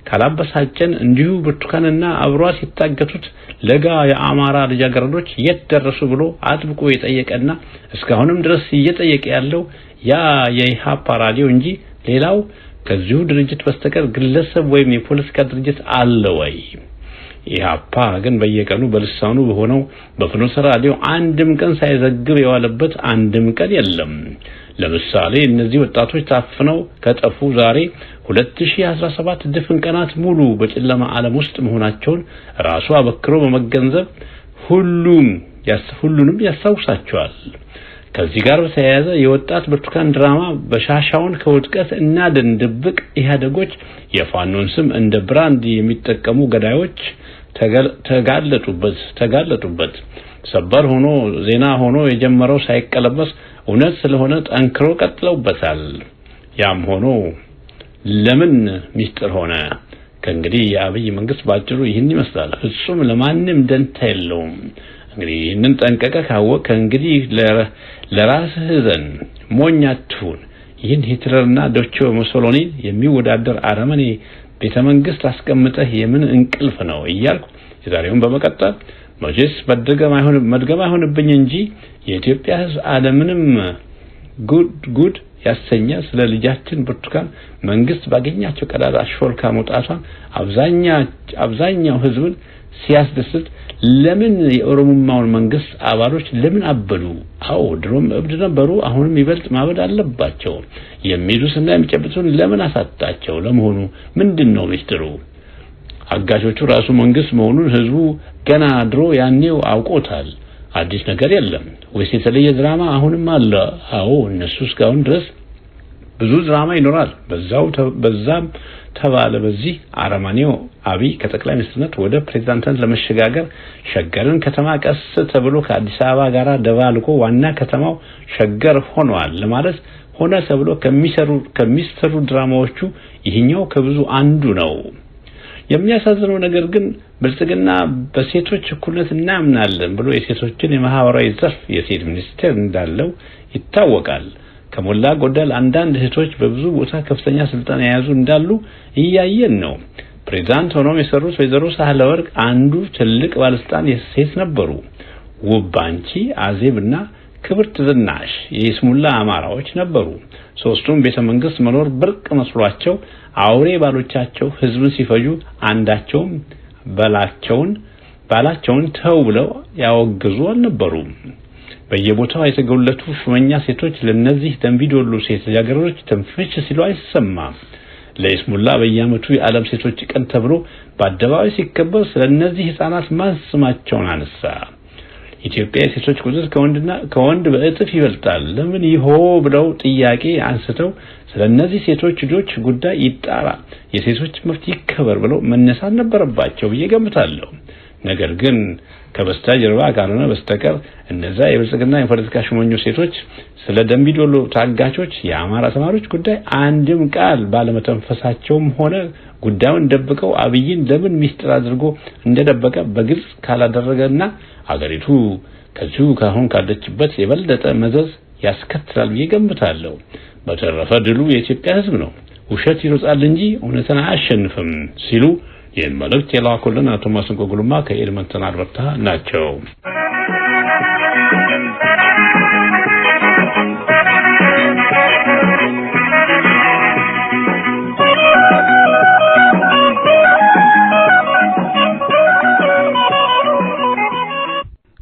Speaker 4: ካላበሳጨን እንዲሁ ብርቱካንና አብሯ ሲታገቱት ለጋ የአማራ ልጃገረዶች የት ደረሱ ብሎ አጥብቆ የጠየቀና እስካሁንም ድረስ እየጠየቀ ያለው ያ የኢሃፓ ራዲዮ እንጂ ሌላው ከዚሁ ድርጅት በስተቀር ግለሰብ ወይም የፖለቲካ ድርጅት አለ ወይ? ኢሃፓ ግን በየቀኑ በልሳኑ በሆነው በፍኖተ ራዲዮ አንድም ቀን ሳይዘግብ የዋለበት አንድም ቀን የለም። ለምሳሌ እነዚህ ወጣቶች ታፍነው ከጠፉ ዛሬ 2017 ድፍን ቀናት ሙሉ በጨለማ ዓለም ውስጥ መሆናቸውን ራሱ አበክሮ በመገንዘብ ሁሉንም ያስታውሳቸዋል። ከዚህ ጋር በተያያዘ የወጣት ብርቱካን ድራማ በሻሻውን ከውድቀት እና ድብቅ ኢህአዴጎች የፋኖን ስም እንደ ብራንድ የሚጠቀሙ ገዳዮች ተጋለጡበት። ሰበር ሆኖ ዜና ሆኖ የጀመረው ሳይቀለበስ እውነት ስለሆነ ጠንክሮ ቀጥለውበታል። ያም ሆኖ ለምን ሚስጥር ሆነ? ከእንግዲህ የአብይ መንግስት ባጭሩ ይህን ይመስላል። ፍጹም ለማንም ደንታ የለውም። እንግዲህ ይህንን ጠንቀቀ ካወቅ ከእንግዲህ ለራስህ ዘን ሞኝ አትሁን። ይህን ሂትለርና ዶቼ ሙሶሎኒ የሚወዳደር አረመኔ ቤተመንግስት አስቀምጠህ የምን እንቅልፍ ነው እያልኩ የዛሬውን በመቀጠል መቼስ መድገም አይሆንብኝ እንጂ የኢትዮጵያ ሕዝብ ዓለምንም ጉድ ያሰኘ ስለ ልጃችን ብርቱካን መንግስት ባገኛቸው ቀዳዳ ሾልካ መውጣቷን አብዛኛው ሕዝብን ሲያስደስት ለምን የኦሮሞማውን መንግስት አባሎች ለምን አበዱ? አዎ ድሮም እብድ ነበሩ፣ አሁንም ይበልጥ ማበድ አለባቸው የሚሉስና የሚጨብጡን ለምን አሳጣቸው? ለመሆኑ ምንድነው ሚስጥሩ? አጋሾቹ ራሱ መንግስት መሆኑን ህዝቡ ገና ድሮ ያኔው አውቆታል። አዲስ ነገር የለም ወይስ የተለየ ድራማ አሁንም አለ? አዎ እነሱ እስካሁን ድረስ ብዙ ድራማ ይኖራል። በዛም ተባለ በዚህ አረማኔው አብይ ከጠቅላይ ሚኒስትርነት ወደ ፕሬዝዳንትነት ለመሸጋገር ሸገርን ከተማ ቀስ ተብሎ ከአዲስ አበባ ጋር ደባልቆ ዋና ከተማው ሸገር ሆኗል ለማለት ሆነ ተብሎ ከሚሰሩ ድራማዎቹ ይህኛው ከብዙ አንዱ ነው። የሚያሳዝነው ነገር ግን ብልጽግና በሴቶች እኩልነት እናምናለን ብሎ የሴቶችን የማህበራዊ ዘርፍ የሴት ሚኒስቴር እንዳለው ይታወቃል። ከሞላ ጎደል አንዳንድ እህቶች በብዙ ቦታ ከፍተኛ ስልጣን የያዙ እንዳሉ እያየን ነው። ፕሬዝዳንት ሆነው የሰሩት ወይዘሮ ሳህለወርቅ አንዱ ትልቅ ባለስልጣን የሴት ነበሩ። ውባንቺ፣ አዜብና ክብርት ዝናሽ የይስሙላ አማራዎች ነበሩ። ሶስቱም ቤተመንግስት መኖር ብርቅ መስሏቸው አውሬ ባሎቻቸው ህዝብን ሲፈጁ አንዳቸውም ባላቸውን ተው ብለው ያወግዙ አልነበሩም። በየቦታው የተገለጡ ሹመኛ ሴቶች ለነዚህ ደንቢዶሎ ሴት ልጃገረዶች ተንፍሽ ሲሉ አይሰማም። ለይስሙላ በየዓመቱ የዓለም ሴቶች ቀን ተብሎ በአደባባይ ሲከበር ስለነዚህ ህፃናት ማስማቸውን አነሳ። ኢትዮጵያ የሴቶች ቁጥር ከወንድ በእጥፍ ይበልጣል። ለምን ይሆ ብለው ጥያቄ አንስተው ስለነዚህ ሴቶች ልጆች ጉዳይ ይጣራ፣ የሴቶች መብት ይከበር ብለው መነሳት ነበረባቸው ብዬ ገምታለሁ። ነገር ግን ከበስተጀርባ ካልሆነ በስተቀር እነዛ የብልጽግና የፖለቲካ ሹመኞች ሴቶች ስለ ደንቢዶሎ ታጋቾች የአማራ ተማሪዎች ጉዳይ አንድም ቃል ባለመተንፈሳቸውም ሆነ ጉዳዩን ደብቀው አብይን ለምን ሚስጥር አድርጎ እንደደበቀ በግልጽ ካላደረገና አገሪቱ ከዚሁ ካሁን ካለችበት የበለጠ መዘዝ ያስከትላል ብዬ ገምታለሁ። በተረፈ ድሉ የኢትዮጵያ ሕዝብ ነው። ውሸት ይሮጣል እንጂ እውነትን አያሸንፍም ሲሉ ይህን መልእክት የላኩልን አቶ ማስንቆ ጉልማ ከኤሌመንተሪ አልበርታ ናቸው።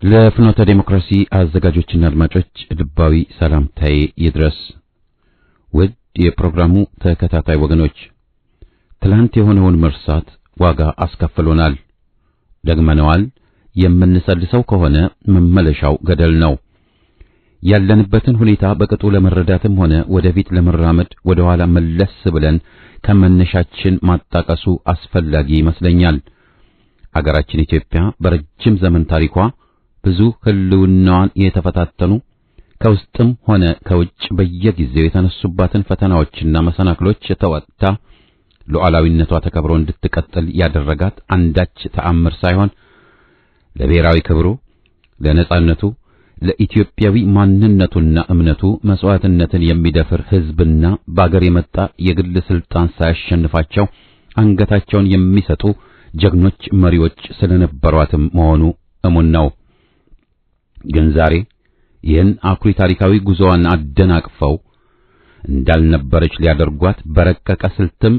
Speaker 1: ለፍኖተ ዴሞክራሲ አዘጋጆችና አድማጮች ልባዊ ሰላምታዬ ይድረስ። ውድ የፕሮግራሙ ተከታታይ ወገኖች፣ ትላንት የሆነውን መርሳት ዋጋ አስከፍሎናል። ደግመነዋል። የምንሰልሰው ከሆነ መመለሻው ገደል ነው። ያለንበትን ሁኔታ በቅጡ ለመረዳትም ሆነ ወደፊት ለመራመድ ወደ ኋላ መለስ ብለን ከመነሻችን ማጣቀሱ አስፈላጊ ይመስለኛል። አገራችን ኢትዮጵያ በረጅም ዘመን ታሪኳ ብዙ ህልውናዋን የተፈታተኑ ከውስጥም ሆነ ከውጭ በየጊዜው የተነሱባትን ፈተናዎችና መሰናክሎች ተወጥታ ሉዓላዊነቷ ተከብሮ እንድትቀጥል ያደረጋት አንዳች ተአምር ሳይሆን ለብሔራዊ ክብሩ፣ ለነጻነቱ፣ ለኢትዮጵያዊ ማንነቱና እምነቱ መስዋዕትነትን የሚደፍር ህዝብና በአገር የመጣ የግል ስልጣን ሳያሸንፋቸው አንገታቸውን የሚሰጡ ጀግኖች መሪዎች ስለነበሯትም መሆኑ እሙን ነው። ግን ዛሬ ይህን አኩሪ ታሪካዊ ጉዞዋን አደናቅፈው እንዳልነበረች ሊያደርጓት በረቀቀ ስልትም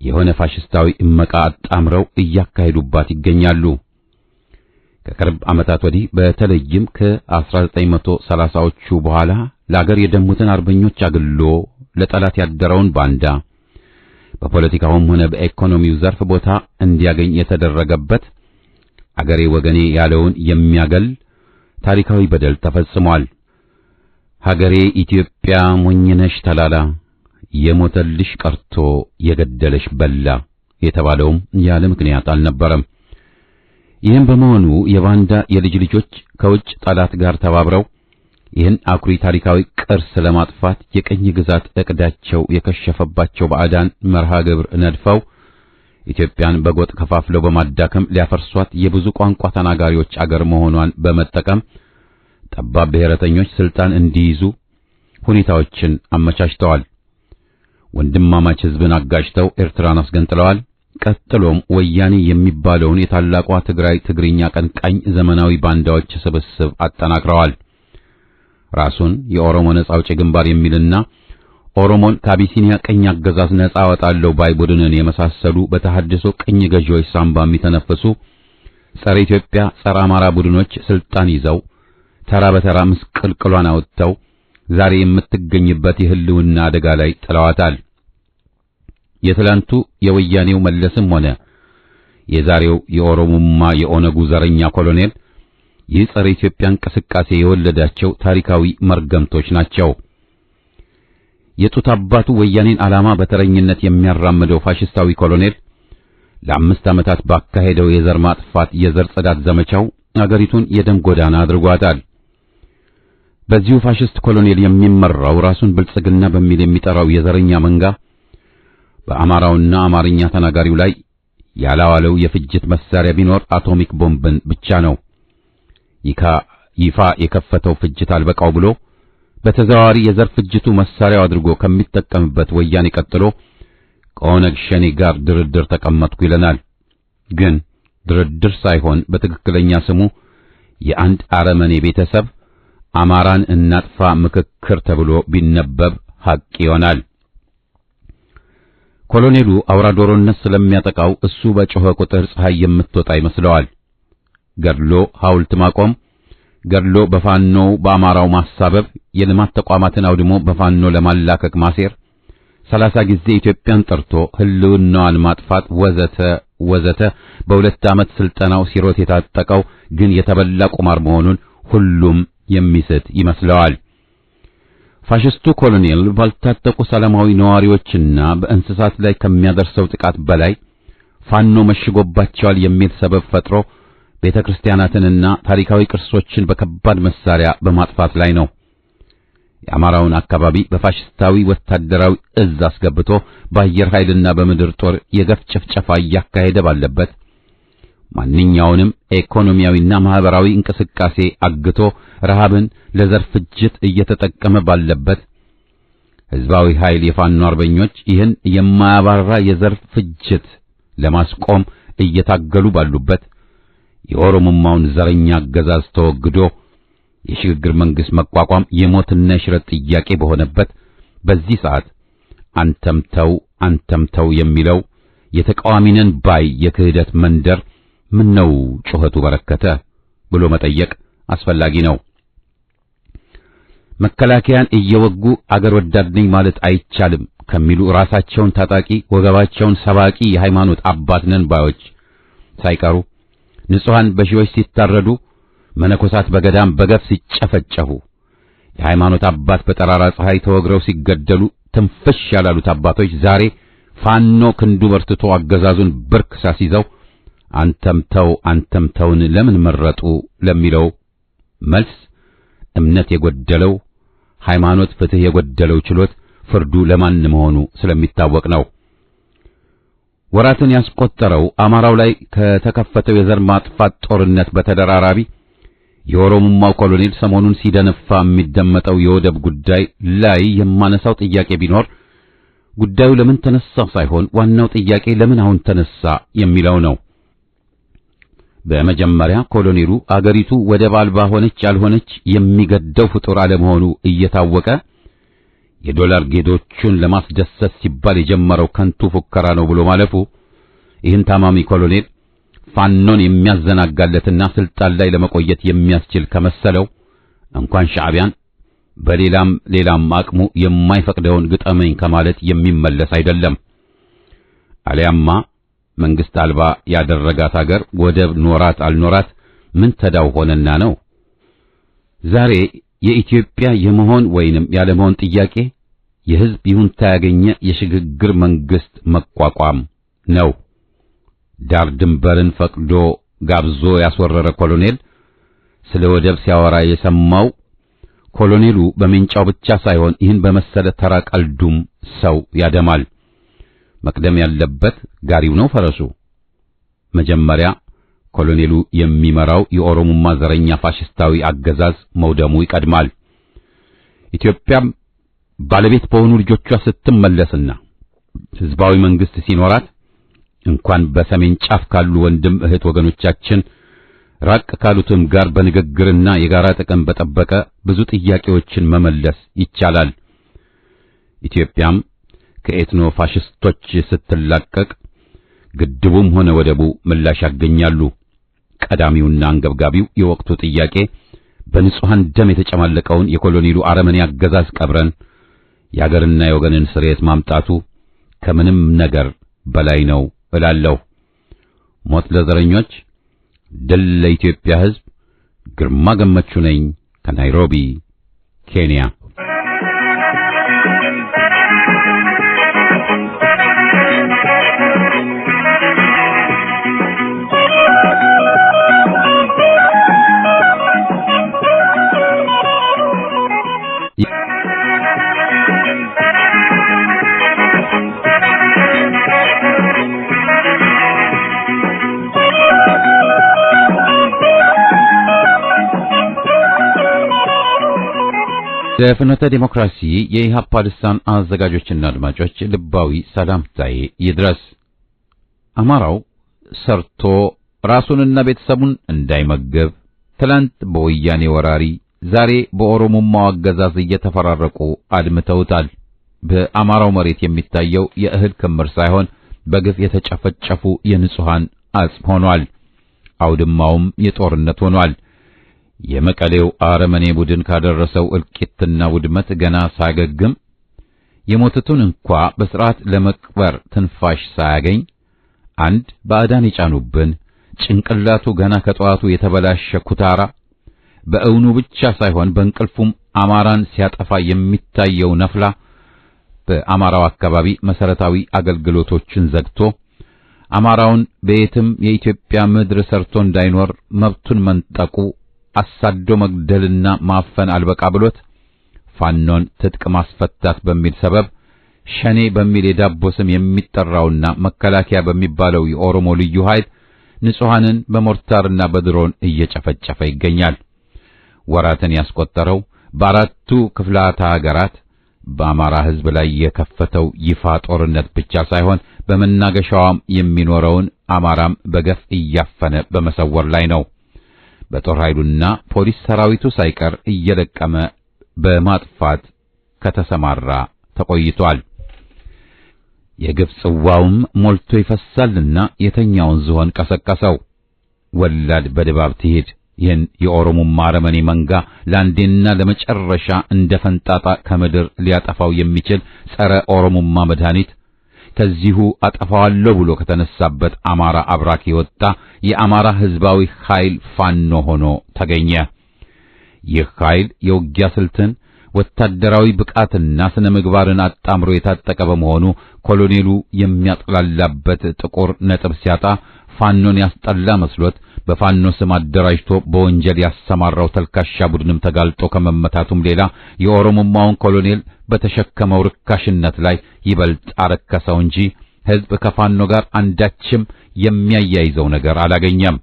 Speaker 1: የሆነ ፋሽስታዊ እመቃ አጣምረው እያካሄዱባት ይገኛሉ። ከቅርብ ዓመታት ወዲህ በተለይም ከ1930ዎቹ በኋላ ለአገር የደሙትን አርበኞች አግሎ ለጠላት ያደረውን ባንዳ በፖለቲካውም ሆነ በኢኮኖሚው ዘርፍ ቦታ እንዲያገኝ የተደረገበት አገሬ ወገኔ ያለውን የሚያገል ታሪካዊ በደል ተፈጽሟል። ሀገሬ ኢትዮጵያ ሞኝነሽ ተላላ የሞተልሽ ቀርቶ የገደለሽ በላ የተባለውም ያለ ምክንያት አልነበረም። ይህም በመሆኑ የባንዳ የልጅ ልጆች ከውጭ ጠላት ጋር ተባብረው ይህን አኩሪ ታሪካዊ ቅርስ ለማጥፋት የቀኝ ግዛት ዕቅዳቸው የከሸፈባቸው ባዕዳን መርሃ ግብር ነድፈው ኢትዮጵያን በጎጥ ከፋፍለው በማዳከም ሊያፈርሷት የብዙ ቋንቋ ተናጋሪዎች አገር መሆኗን በመጠቀም ጠባብ ብሔረተኞች ስልጣን እንዲይዙ ሁኔታዎችን አመቻችተዋል። ወንድማማች ሕዝብን አጋጭተው ኤርትራን አስገንጥለዋል። ቀጥሎም ወያኔ የሚባለውን የታላቋ ትግራይ ትግርኛ ቀንቃኝ ዘመናዊ ባንዳዎች ስብስብ አጠናክረዋል። ራሱን የኦሮሞ ነጻ አውጪ ግንባር የሚልና ኦሮሞን ከአቢሲኒያ ቀኝ አገዛዝ ነጻ አወጣለሁ ባይ ቡድንን የመሳሰሉ በተሐድሶ ቀኝ ገዢዎች ሳንባ የሚተነፍሱ ጸረ ኢትዮጵያ ጸረ አማራ ቡድኖች ስልጣን ይዘው ተራ በተራ ምስቅልቅሏን አውጥተው ዛሬ የምትገኝበት የህልውና አደጋ ላይ ጥለዋታል። የትላንቱ የወያኔው መለስም ሆነ የዛሬው የኦሮሞማ የኦነጉ ዘረኛ ኮሎኔል ይህ ጸረ ኢትዮጵያ እንቅስቃሴ የወለዳቸው ታሪካዊ መርገምቶች ናቸው። የጡት አባቱ ወያኔን ዓላማ በተረኝነት የሚያራምደው ፋሽስታዊ ኮሎኔል ለ5 ዓመታት ባካሄደው የዘር ማጥፋት የዘር ጽዳት ዘመቻው አገሪቱን የደም ጎዳና አድርጓታል። በዚሁ ፋሽስት ኮሎኔል የሚመራው ራሱን ብልጽግና በሚል የሚጠራው የዘረኛ መንጋ በአማራውና አማርኛ ተናጋሪው ላይ ያላዋለው የፍጅት መሳሪያ ቢኖር አቶሚክ ቦምብን ብቻ ነው። ይፋ የከፈተው ፍጅት አልበቃው ብሎ በተዘዋዋሪ የዘር ፍጅቱ መሳሪያው አድርጎ ከሚጠቀምበት ወያኔ ቀጥሎ ከኦነግ ሸኔ ጋር ድርድር ተቀመጥኩ ይለናል። ግን ድርድር ሳይሆን በትክክለኛ ስሙ የአንድ አረመኔ ቤተሰብ አማራን እናጥፋ ምክክር ተብሎ ቢነበብ ሐቅ ይሆናል። ኮሎኔሉ አውራ ዶሮነት ስለሚያጠቃው እሱ በጮኸ ቁጥር ፀሐይ የምትወጣ ይመስለዋል። ገድሎ ሐውልት ማቆም፣ ገድሎ በፋኖው በአማራው ማሳበብ፣ የልማት ተቋማትን አውድሞ በፋኖ ለማላከክ ማሴር፣ 30 ጊዜ ኢትዮጵያን ጠርቶ ህልውናዋን ማጥፋት ወዘተ ወዘተ በሁለት ዓመት ስልጠናው ሲሮት የታጠቀው ግን የተበላ ቁማር መሆኑን ሁሉም የሚስት ይመስለዋል። ፋሽስቱ ኮሎኔል ባልታጠቁ ሰላማዊ ነዋሪዎችና በእንስሳት ላይ ከሚያደርሰው ጥቃት በላይ ፋኖ መሽጎባቸዋል የሚል ሰበብ ፈጥሮ ቤተክርስቲያናትንና ታሪካዊ ቅርሶችን በከባድ መሳሪያ በማጥፋት ላይ ነው። የአማራውን አካባቢ በፋሽስታዊ ወታደራዊ እዝ አስገብቶ በአየር ኃይልና በምድር ጦር የገፍ ጭፍጨፋ እያካሄደ ባለበት ማንኛውንም ኢኮኖሚያዊና ማህበራዊ እንቅስቃሴ አግቶ ረሃብን ለዘር ፍጅት እየተጠቀመ ባለበት ህዝባዊ ኃይል የፋኖ አርበኞች ይህን የማያባራ የዘር ፍጅት ለማስቆም እየታገሉ ባሉበት የኦሮሞማውን ዘረኛ አገዛዝ ተወግዶ የሽግግር መንግስት መቋቋም የሞትና የሽረት ጥያቄ በሆነበት በዚህ ሰዓት አንተምተው የሚለው የተቃዋሚነን ባይ የክህደት መንደር ምነው ጩኸቱ በረከተ? ብሎ መጠየቅ አስፈላጊ ነው። መከላከያን እየወጉ አገር ወዳድ ነኝ ማለት አይቻልም ከሚሉ ራሳቸውን ታጣቂ ወገባቸውን ሰባቂ የሃይማኖት አባት ነን ባዮች ሳይቀሩ ንጹሃን በሺዎች ሲታረዱ፣ መነኮሳት በገዳም በገፍ ሲጨፈጨፉ፣ የሃይማኖት አባት በጠራራ ፀሐይ ተወግረው ሲገደሉ ትንፍሽ ያላሉት አባቶች ዛሬ ፋኖ ክንዱ በርትቶ አገዛዙን ብርክ ሳሲዘው አንተም ተውን ለምን መረጡ ለሚለው መልስ እምነት የጎደለው ሃይማኖት ፍትህ የጎደለው ችሎት ፍርዱ ለማን መሆኑ ስለሚታወቅ ነው። ወራትን ያስቆጠረው አማራው ላይ ከተከፈተው የዘር ማጥፋት ጦርነት በተደራራቢ የኦሮሞማው ኮሎኔል ሰሞኑን ሲደነፋ የሚደመጠው የወደብ ጉዳይ ላይ የማነሳው ጥያቄ ቢኖር ጉዳዩ ለምን ተነሳ ሳይሆን ዋናው ጥያቄ ለምን አሁን ተነሳ የሚለው ነው። በመጀመሪያ ኮሎኔሉ አገሪቱ ወደብ አልባ ሆነች ያልሆነች የሚገደው ፍጡር አለመሆኑ እየታወቀ የዶላር ጌዶቹን ለማስደሰት ሲባል የጀመረው ከንቱ ፉከራ ነው ብሎ ማለፉ ይህን ታማሚ ኮሎኔል ፋኖን የሚያዘናጋለትና ስልጣን ላይ ለመቆየት የሚያስችል ከመሰለው እንኳን ሻዕቢያን በሌላም አቅሙ የማይፈቅደውን ግጠመኝ ከማለት የሚመለስ አይደለም። አሊያማ መንግስት አልባ ያደረጋት አገር ወደብ ኖራት አልኖራት ምን ተዳው ሆነና ነው? ዛሬ የኢትዮጵያ የመሆን ወይንም ያለመሆን ጥያቄ የህዝብ ይሁንታ ያገኘ የሽግግር መንግስት መቋቋም ነው። ዳር ድንበርን ፈቅዶ ጋብዞ ያስወረረ ኮሎኔል ስለ ወደብ ሲያወራ የሰማው ኮሎኔሉ በሜንጫው ብቻ ሳይሆን ይህን በመሰለ ተራ ቀልዱም ሰው ያደማል። መቅደም ያለበት ጋሪው ነው ፈረሱ። መጀመሪያ ኮሎኔሉ የሚመራው የኦሮሞማ ዘረኛ ፋሽስታዊ አገዛዝ መውደሙ ይቀድማል። ኢትዮጵያም ባለቤት በሆኑ ልጆቿ ስትመለስና ህዝባዊ መንግስት ሲኖራት እንኳን በሰሜን ጫፍ ካሉ ወንድም እህት ወገኖቻችን ራቅ ካሉትም ጋር በንግግርና የጋራ ጥቅም በጠበቀ ብዙ ጥያቄዎችን መመለስ ይቻላል። ኢትዮጵያም ከኤትኖ ፋሽስቶች ስትላቀቅ ግድቡም ሆነ ወደቡ ምላሽ ያገኛሉ። ቀዳሚውና አንገብጋቢው የወቅቱ ጥያቄ በንጹሃን ደም የተጨማለቀውን የኮሎኔሉ አረመኔ አገዛዝ ቀብረን የአገርና የወገንን ስርየት ማምጣቱ ከምንም ነገር በላይ ነው እላለሁ። ሞት ለዘረኞች፣ ድል ለኢትዮጵያ ሕዝብ። ግርማ ገመቹ ነኝ ከናይሮቢ ኬንያ። ለፍኖተ ዲሞክራሲ የኢሃፓ ልሳን አዘጋጆችና አድማጮች ልባዊ ሰላምታዬ ይድረስ። አማራው ሰርቶ ራሱንና ቤተሰቡን እንዳይመገብ ትላንት በወያኔ ወራሪ ዛሬ በኦሮሞማው አገዛዝ እየተፈራረቁ አድምተውታል። በአማራው መሬት የሚታየው የእህል ክምር ሳይሆን በግፍ የተጨፈጨፉ የንጹሃን አጽም ሆኗል። አውድማውም የጦርነት ሆኗል። የመቀሌው አረመኔ ቡድን ካደረሰው እልቂትና ውድመት ገና ሳያገግም የሞቱትን እንኳ በስርዓት ለመቅበር ትንፋሽ ሳያገኝ አንድ ባዕዳን የጫኑብን ጭንቅላቱ ገና ከጠዋቱ የተበላሸ ኩታራ በእውኑ ብቻ ሳይሆን በእንቅልፉም አማራን ሲያጠፋ የሚታየው ነፍላ በአማራው አካባቢ መሰረታዊ አገልግሎቶችን ዘግቶ አማራውን በየትም የኢትዮጵያ ምድር ሰርቶ እንዳይኖር መብቱን መንጠቁ አሳዶ መግደልና ማፈን አልበቃ ብሎት ፋኖን ትጥቅ ማስፈታት በሚል ሰበብ ሸኔ በሚል የዳቦ ስም የሚጠራውና መከላከያ በሚባለው የኦሮሞ ልዩ ኃይል ንጹሃንን በሞርታርና በድሮን እየጨፈጨፈ ይገኛል። ወራትን ያስቆጠረው በአራቱ ክፍላተ ሀገራት በአማራ ሕዝብ ላይ የከፈተው ይፋ ጦርነት ብቻ ሳይሆን በመናገሻዋም የሚኖረውን አማራም በገፍ እያፈነ በመሰወር ላይ ነው። በጦር ኃይሉና ፖሊስ ሰራዊቱ ሳይቀር እየለቀመ በማጥፋት ከተሰማራ ተቆይቷል። የግፍ ጽዋውም ሞልቶ ይፈሳልና የተኛውን ዝሆን ቀሰቀሰው። ወላድ በድባብ ትሄድ ይህን የኦሮሞማ አረመኔ መንጋ ለአንዴና ለመጨረሻ እንደ ፈንጣጣ ከምድር ሊያጠፋው የሚችል ጸረ ኦሮሞማ መድኃኒት ከዚሁ አጠፋዋለሁ ብሎ ከተነሳበት አማራ አብራክ የወጣ የአማራ ሕዝባዊ ኃይል ፋኖ ሆኖ ተገኘ። ይህ ኃይል የውጊያ ስልትን ወታደራዊ ብቃትና ስነ ምግባርን አጣምሮ የታጠቀ በመሆኑ ኮሎኔሉ የሚያጥላላበት ጥቁር ነጥብ ሲያጣ ፋኖን ያስጠላ መስሎት በፋኖ ስም አደራጅቶ በወንጀል ያሰማራው ተልካሻ ቡድንም ተጋልጦ ከመመታቱም ሌላ የኦሮሞማውን ኮሎኔል በተሸከመው ርካሽነት ላይ ይበልጥ አረከሰው እንጂ ሕዝብ ከፋኖ ጋር አንዳችም የሚያያይዘው ነገር አላገኘም።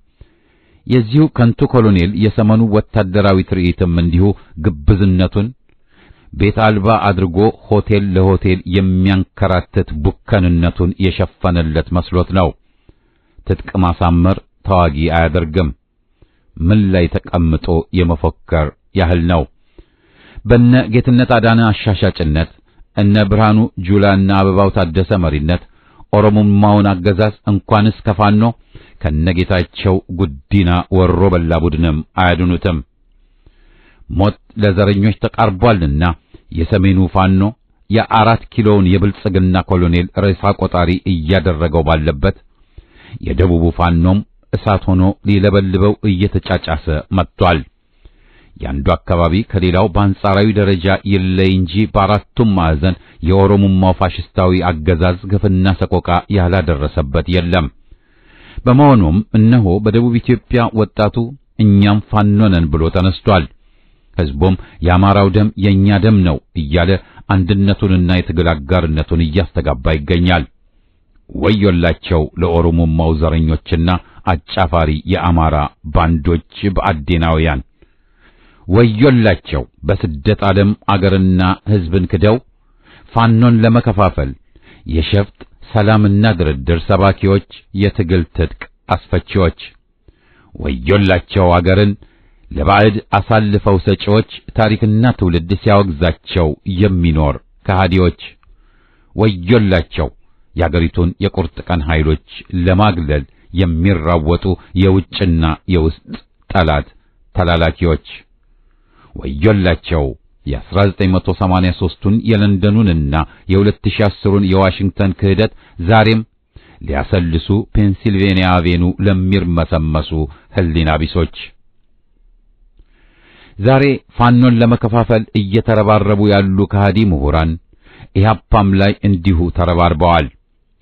Speaker 1: የዚሁ ከንቱ ኮሎኔል የሰመኑ ወታደራዊ ትርኢትም እንዲሁ ግብዝነቱን ቤት አልባ አድርጎ ሆቴል ለሆቴል የሚያንከራትት ቡከንነቱን የሸፈነለት መስሎት ነው። ትጥቅ ማሳመር ተዋጊ አያደርግም። ምን ላይ ተቀምጦ የመፎከር ያህል ነው። በነ ጌትነት አዳነ አሻሻጭነት እነ ብርሃኑ ጁላና አበባው ታደሰ መሪነት ኦሮሞማውን አገዛዝ እንኳንስ ከፋኖ ከነጌታቸው ጉዲና ወሮ በላ ቡድንም አያድኑትም። ሞት ለዘረኞች ተቃርቧልና የሰሜኑ ፋኖ የ4 ኪሎውን የብልጽግና ኮሎኔል ሬሳ ቆጣሪ እያደረገው ባለበት የደቡቡ ፋኖም እሳት ሆኖ ሊለበልበው እየተጫጫሰ መጥቷል። ያንዱ አካባቢ ከሌላው በአንጻራዊ ደረጃ ይለይ እንጂ በአራቱም ማዕዘን የኦሮሞማው ፋሽስታዊ አገዛዝ ግፍና ሰቆቃ ያላደረሰበት የለም። በመሆኑም እነሆ በደቡብ ኢትዮጵያ ወጣቱ እኛም ፋኖ ነን ብሎ ተነስቷል። ሕዝቡም የአማራው ደም የኛ ደም ነው እያለ አንድነቱንና የትግል አጋርነቱን እያስተጋባ ይገኛል። ወዮላቸው ለኦሮሞማው ዘረኞችና አጫፋሪ የአማራ ባንዶች በአዴናውያን፣ ወዮላቸው በስደት ዓለም አገርና ሕዝብን ክደው ፋኖን ለመከፋፈል የሸፍጥ ሰላምና ድርድር ሰባኪዎች፣ የትግል ትጥቅ አስፈቺዎች። ወዮላቸው አገርን ለባዕድ አሳልፈው ሰጪዎች፣ ታሪክና ትውልድ ሲያወግዛቸው የሚኖር ከሃዲዎች። ወዮላቸው የአገሪቱን የቁርጥ ቀን ኃይሎች ለማግለል የሚራወጡ የውጭና የውስጥ ጠላት ተላላኪዎች። ወዮላቸው የ1983ቱን የለንደኑንና የ2010ን የዋሽንግተን ክህደት ዛሬም ሊያሰልሱ ፔንሲልቬኒያ አቬኑ ለሚርመሰመሱ ህሊና ቢሶች። ዛሬ ፋኖን ለመከፋፈል እየተረባረቡ ያሉ ከሃዲ ምሁራን ኢህአፓም ላይ እንዲሁ ተረባርበዋል።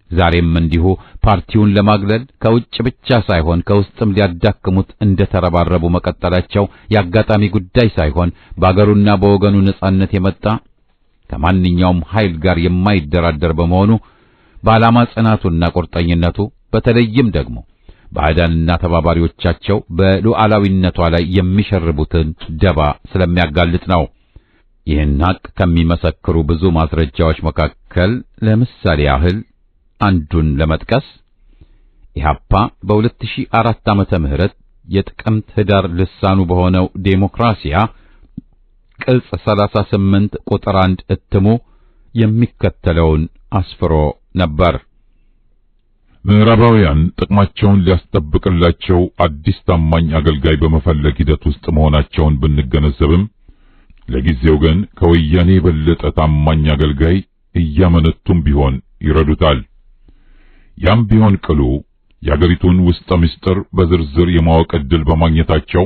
Speaker 1: ዛሬም እንዲሁ ፓርቲውን ለማግለል ከውጭ ብቻ ሳይሆን ከውስጥም ሊያዳክሙት እንደተረባረቡ መቀጠላቸው የአጋጣሚ ጉዳይ ሳይሆን በአገሩና በወገኑ ነጻነት የመጣ ከማንኛውም ኃይል ጋር የማይደራደር በመሆኑ በዓላማ ጽናቱና ቁርጠኝነቱ በተለይም ደግሞ ባዕዳንና ተባባሪዎቻቸው በሉዓላዊነቷ ላይ የሚሸርቡትን ደባ ስለሚያጋልጥ ነው። ይህን ሀቅ ከሚመሰክሩ ብዙ ማስረጃዎች መካከል ለምሳሌ ያህል አንዱን ለመጥቀስ ኢህአፓ በ2004 ዓመተ ምህረት የጥቅምት ህዳር ልሳኑ በሆነው ዴሞክራሲያ ቅጽ 38 ቁጥር 1 እትሙ የሚከተለውን አስፍሮ ነበር።
Speaker 5: ምዕራባውያን ጥቅማቸውን ሊያስጠብቅላቸው አዲስ ታማኝ አገልጋይ በመፈለግ ሂደት ውስጥ መሆናቸውን ብንገነዘብም ለጊዜው ግን ከወያኔ የበለጠ ታማኝ አገልጋይ እያመነቱም ቢሆን ይረዱታል። ያም ቢሆን ቅሉ የአገሪቱን ውስጠ ምስጢር በዝርዝር የማወቅ ዕድል በማግኘታቸው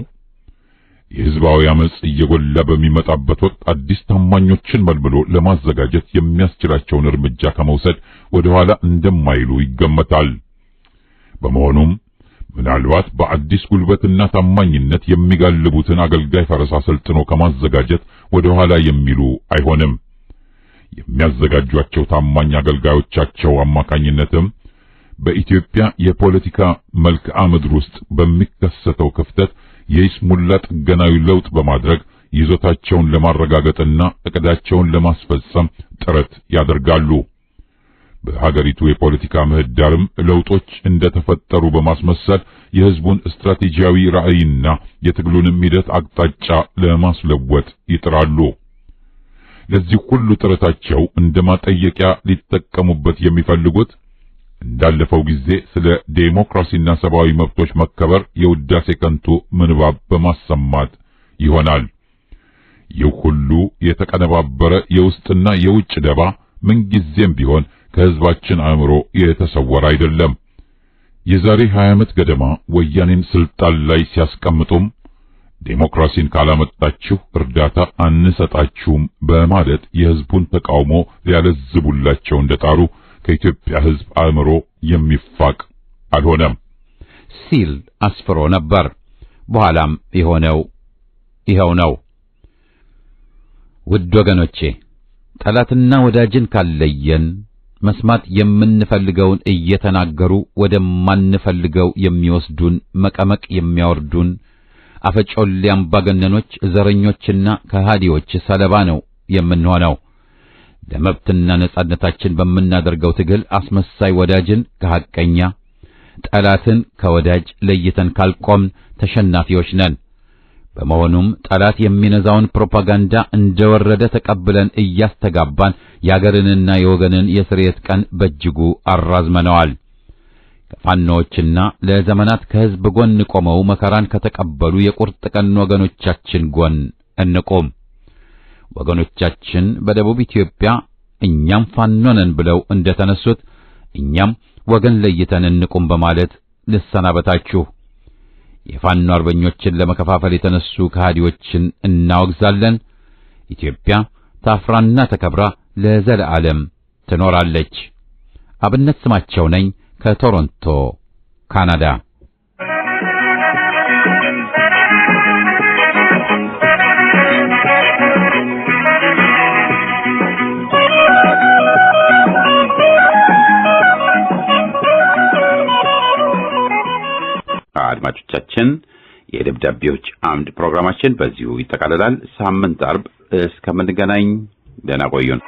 Speaker 5: የሕዝባዊ አመጽ እየጎላ በሚመጣበት ወቅት አዲስ ታማኞችን መልምሎ ለማዘጋጀት የሚያስችላቸውን እርምጃ ከመውሰድ ወደ ኋላ እንደማይሉ ይገመታል። በመሆኑም ምናልባት በአዲስ ጉልበትና ታማኝነት የሚጋልቡትን አገልጋይ ፈረስ አሰልጥኖ ከማዘጋጀት ወደ ኋላ የሚሉ አይሆንም። የሚያዘጋጇቸው ታማኝ አገልጋዮቻቸው አማካኝነትም በኢትዮጵያ የፖለቲካ መልክዓ ምድር ውስጥ በሚከሰተው ክፍተት የይስሙላ ጥገናዊ ለውጥ በማድረግ ይዞታቸውን ለማረጋገጥና እቅዳቸውን ለማስፈጸም ጥረት ያደርጋሉ። በሀገሪቱ የፖለቲካ ምህዳርም ለውጦች እንደተፈጠሩ በማስመሰል የሕዝቡን ስትራቴጂያዊ ራዕይና የትግሉንም ሂደት አቅጣጫ ለማስለወጥ ይጥራሉ። ለዚህ ሁሉ ጥረታቸው እንደ ማጠየቂያ ሊጠቀሙበት የሚፈልጉት እንዳለፈው ጊዜ ስለ ዴሞክራሲና ሰብአዊ መብቶች መከበር የውዳሴ ከንቱ ምንባብ በማሰማት ይሆናል። ይህ ሁሉ የተቀነባበረ የውስጥና የውጭ ደባ ምንጊዜም ቢሆን ከህዝባችን አእምሮ የተሰወረ አይደለም። የዛሬ 20 ዓመት ገደማ ወያኔን ስልጣን ላይ ሲያስቀምጡም ዴሞክራሲን ካላመጣችሁ እርዳታ አንሰጣችሁም በማለት የህዝቡን ተቃውሞ ሊያለዝቡላቸው እንደጣሩ ከኢትዮጵያ ህዝብ አእምሮ የሚፋቅ አልሆነም
Speaker 1: ሲል አስፍሮ ነበር። በኋላም የሆነው ይኸው ነው። ውድ ወገኖቼ ጠላትና ወዳጅን ካለየን መስማት የምንፈልገውን እየተናገሩ ወደማንፈልገው የሚወስዱን መቀመቅ የሚያወርዱን አፈጮሌ አምባገነኖች፣ ዘረኞችና ከሃዲዎች ሰለባ ነው የምንሆነው። ለመብትና ነጻነታችን በምናደርገው ትግል አስመሳይ ወዳጅን ከሐቀኛ ጠላትን ከወዳጅ ለይተን ካልቆምን ተሸናፊዎች ነን። በመሆኑም ጠላት የሚነዛውን ፕሮፓጋንዳ እንደወረደ ተቀብለን እያስተጋባን የአገርንና የወገንን የስርየት ቀን በእጅጉ አራዝመነዋል። ከፋኖዎችና ለዘመናት ከህዝብ ጎን ቆመው መከራን ከተቀበሉ የቁርጥ ቀን ወገኖቻችን ጎን እንቆም። ወገኖቻችን በደቡብ ኢትዮጵያ እኛም ፋኖ ነን ብለው እንደተነሱት እኛም ወገን ለይተን እንቁም በማለት ልሰናበታችሁ። የፋኖ አርበኞችን ለመከፋፈል የተነሱ ከሃዲዎችን እናወግዛለን። ኢትዮጵያ ታፍራና ተከብራ ለዘለዓለም ትኖራለች። አብነት ስማቸው ነኝ ከቶሮንቶ ካናዳ።
Speaker 6: አድማጮቻችን የደብዳቤዎች አምድ ፕሮግራማችን በዚሁ ይጠቃልላል። ሳምንት አርብ እስከምንገናኝ ደህና ቆዩን።